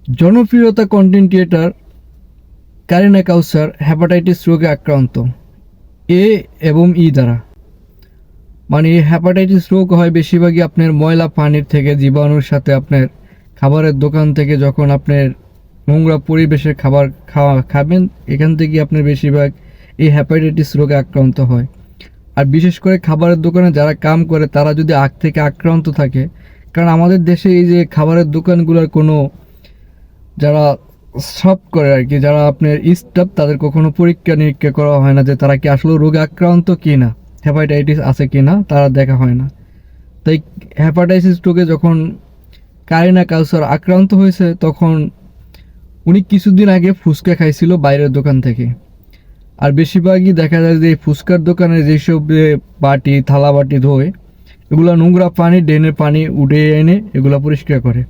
জনপ্রিয়তা content creator Kareena কাউসার hepatitis রোগে আক্রান্ত এ এবং ই দ্বারা। মানে হ্যাপাটাইটিস রোগ হয় বেশিরভাগই আপনার ময়লা পানির থেকে, জীবাণুর সাথে, আপনার খাবারের দোকান থেকে, যখন আপনার নোংরা পরিবেশের খাবার খাবেন, এখান থেকে আপনার বেশিরভাগ এই হ্যাপাটাইটিস রোগে আক্রান্ত হয়। আর বিশেষ করে খাবারের দোকানে যারা কাম করে তারা যদি আগ থেকে আক্রান্ত থাকে, কারণ আমাদের দেশে এই যে খাবারের দোকানগুলোর কোনো যারা সব করে আর কি, যারা আপনার স্টাফ, তাদের কখনো পরীক্ষা নিরীক্ষা করা হয় না যে তারা কি আসলে রোগে আক্রান্ত কি না, হ্যাপাটাইটিস আছে কি না তারা দেখা হয় না। তাই হ্যাপাটাইটিস রোগে যখন কারিনা কাউসার আক্রান্ত হয়েছে, তখন উনি কিছুদিন আগে ফুচকা খাইছিল বাইরের দোকান থেকে। আর বেশিরভাগই দেখা যায় যে ফুচকার দোকানে যেসব বাটি থালা বাটি ধোয়, এগুলো নোংরা পানি, ড্রেনের পানি উঠে এনে এগুলো পরিষ্কার করে।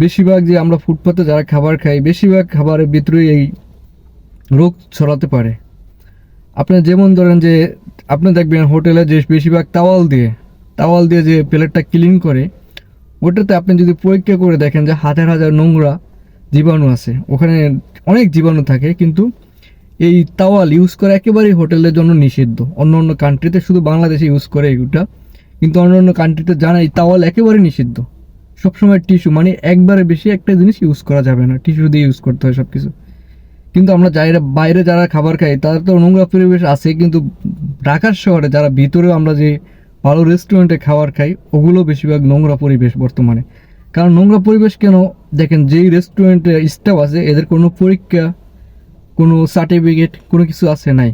বেশিরভাগ যে আমরা ফুটপাতে যারা খাবার খাই, বেশিরভাগ খাবারের ভিতরেই এই রোগ ছড়াতে পারে। আপনার যেমন ধরেন যে আপনি দেখবেন হোটেলে যে বেশিরভাগ তাওয়াল দিয়ে যে প্লেটটা ক্লিন করে, ওটাতে আপনি যদি পরীক্ষা করে দেখেন যে হাজার হাজার নোংরা জীবাণু আছে ওখানে, অনেক জীবাণু থাকে। কিন্তু এই তাওয়াল ইউজ করা একেবারেই হোটেলের জন্য নিষিদ্ধ। অন্য অন্য কান্ট্রিতে, শুধু বাংলাদেশে ইউজ করে এগুলা, কিন্তু অন্য অন্য কান্ট্রিতে জানা এই তাওয়াল একেবারে নিষিদ্ধ। সবসময় টিস্যু, মানে একবারে বেশি একটা জিনিস ইউজ করা যাবে না, টিস্যু দিয়ে ইউজ করতে হয় সব কিছু। কিন্তু আমরা বাইরে যারা খাবার খাই তাদের তো নোংরা পরিবেশ আছে, কিন্তু ঢাকার শহরে যারা ভিতরেও আমরা যে ভালো রেস্টুরেন্টে খাবার খাই, ওগুলো বেশিরভাগ নোংরা পরিবেশ বর্তমানে। কারণ নোংরা পরিবেশ কেন, দেখেন যেই রেস্টুরেন্টে স্টাফ আছে এদের কোনো পরীক্ষা, কোনো সার্টিফিকেট, কোনো কিছু আছে নাই।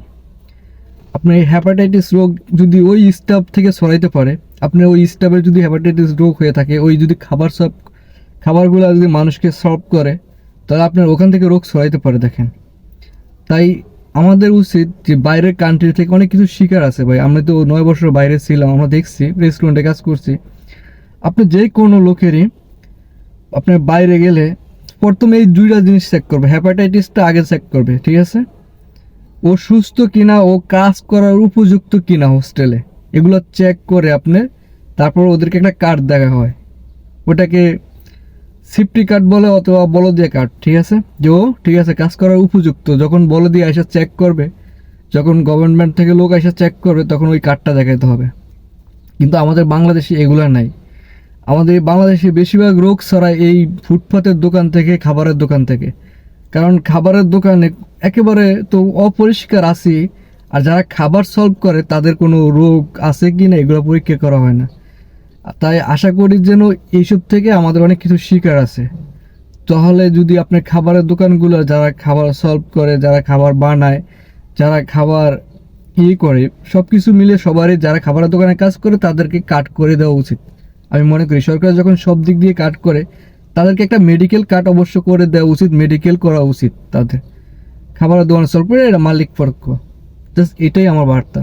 আপনার এই হ্যাপাটাইটিস রোগ যদি ওই স্টাফ থেকে ছড়াইতে পারে, আপনার ওই স্টাফের যদি হ্যাপাটাইটিস রোগ হয়ে থাকে, ওই যদি খাবারগুলো যদি মানুষকে সার্ভ করে, তাহলে আপনার ওখান থেকে রোগ ছড়াইতে পারে। দেখেন, তাই আমাদের উচিত যে বাইরের কান্ট্রি থেকে অনেক কিছু শিকার আছে ভাই। আমরা তো 9 বছর বাইরে ছিলাম, আমরা দেখছি, রেস্টুরেন্টে কাজ করছি। আপনি যে কোনো লোকেরই আপনার বাইরে গেলে প্রথমে এই দুইটা জিনিস চেক করবে, হ্যাপাটাইটিসটা আগে চেক করবে, ঠিক আছে? ও সুস্থ কিনা, ও কাজ করার উপযুক্ত কিনা হোস্টেলে, এগুলো চেক করে আপনি তারপর ওদেরকে একটা কার্ড দেখা হয়, ওটাকে সেফটি কার্ড বলে অথবা বলদিয়া কার্ড, ঠিক আছে? যে ও ঠিক আছে কাজ করার উপযুক্ত। যখন বলদিয়া এসে চেক করবে, যখন গভর্নমেন্ট থেকে লোক এসে চেক করবে, তখন ওই কার্ডটা দেখাতে হবে। কিন্তু আমাদের বাংলাদেশে এগুলো নাই। আমাদের বাংলাদেশে বেশিরভাগ রোগ ছড়ায় এই ফুটপাতের দোকান থেকে, খাবারের দোকান থেকে। কারণ খাবারের দোকানে একেবারে তো অপরিষ্কার আছে, আর যারা খাবার সলভ করে তাদের কোনো রোগ আছে কি না এগুলো পরীক্ষা করা হয় না। তাই আশা করি যেন এইসব থেকে আমাদের অনেক কিছু শিকার আছে। তাহলে যদি আপনার খাবারের দোকানগুলো যারা খাবার সলভ করে, যারা খাবার বানায়, যারা খাবার করে, সব কিছু মিলে সবারই, যারা খাবারের দোকানে কাজ করে তাদেরকে কাট করে দেওয়া উচিত। আমি মনে করি সরকার যখন সব দিক দিয়ে কাট করে, তাদেরকে একটা মেডিকেল কার্ড অবশ্য করে দেওয়া উচিত, মেডিকেল করা উচিত তাদের। খাবারের দোকানে সলভ করে এটা মালিক পক্ষ। জাস্ট এটাই আমার বার্তা।